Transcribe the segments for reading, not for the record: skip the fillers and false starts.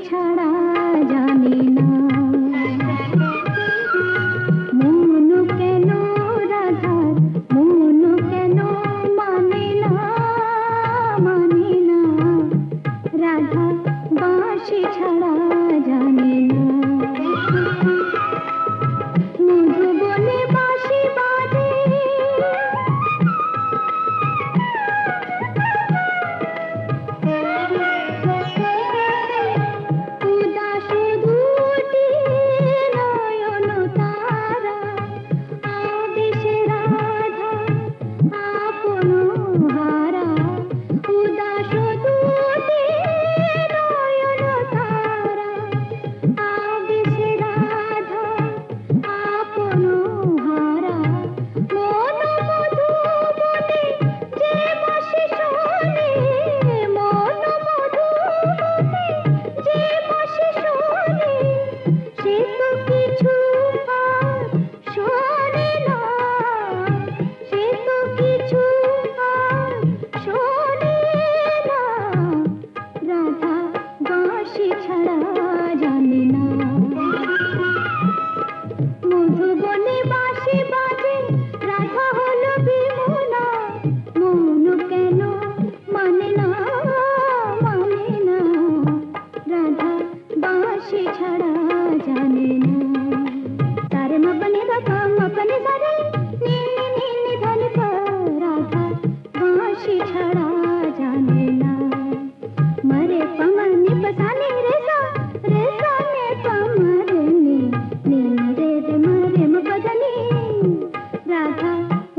ছাড়া জানি না মন কেন রাধার মন কেন মানে না রাধা বাঁশি ছাড়া জানি না মধুবনে বাঁশি বাজে উদাস দুটি নয়ন তারা আবেশে রাধা আপন হারা উদাস দুটি নয়ন তারা আবেশে রাধা আপন হারা মন মধুবনে যে বাঁশি শোনে মন মধুবনে যে বাঁশি শোনে সে তো কিছু আর শোনে না সে তো কিছু আর শোনে না রাধা বাঁশি ছাড়া জানে না মধুবনে বাঁশি বাজে রাধা হলো বিমনা মন কেন মানে না রাধা বাঁশি ছাড়া জানে না তারে মপনে রাধা মপনে সারে নীনি নীনি ধন রাধা বাঁশি ছাড়া জানে না मरे पमनी पसानी रेसा रेसा ने पमरनी नीनी रे रे मरे मपदनी राधा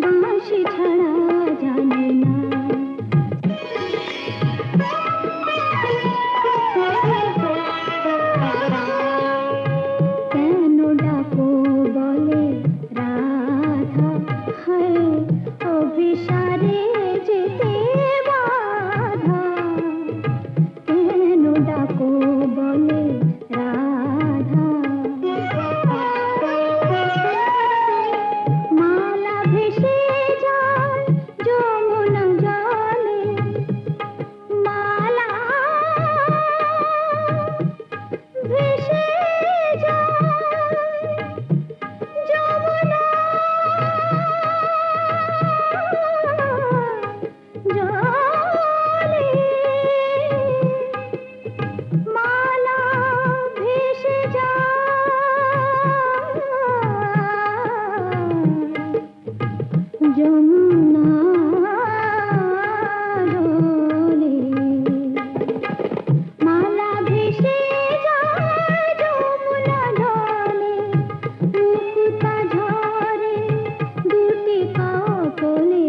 बांशी छड़ा जाने ना केनो डाको बोले राधा है अभिसारे जेते बाधा কেন ডাকো বলে রাধা মালা ভেসে যায় যমুনা জলে মালা ভেসে যায় যমুনা জলে মালা ভেসে যায় যমুনা জলে মালা ভেসে যায় যমুনা জলে মুকুতা ঝরে দুটি পাও তোলে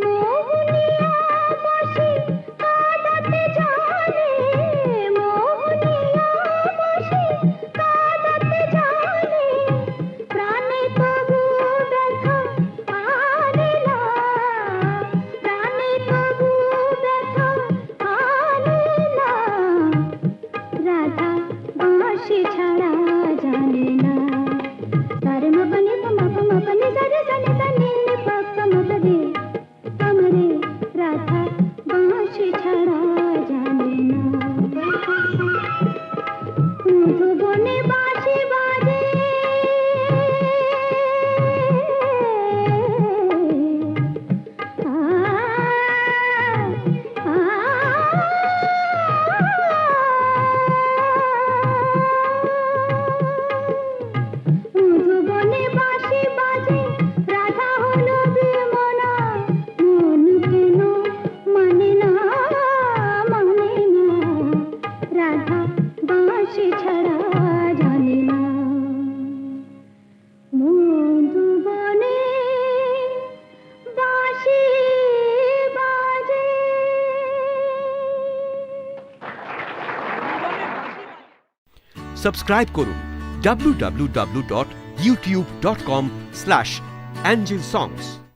মোহনিয়া বাঁশি কাঁদাতে জানে মোহনিয়া বাঁশি কাঁদাতে জানে প্রাণে তবু ব্যথা আনে না প্রাণে তবু ব্যথা আনে না রাধা বাঁশি ছাড়া জানে না তারে মপনে মপনে সারে সানে সানে পপ মপদে কমরে রাধা বাঁশি ছাড়া জানে না মধুবনে বাঁশি বাজে মধুবনে বাঁশি বাজে রাধা হলো বিমনা মন কেন মানে না রাধা বাঁশি ছাড়া জানে না মধুবনে বাঁশি বাজে সাবস্ক্রাইব করুন www.youtube.com/angelsongs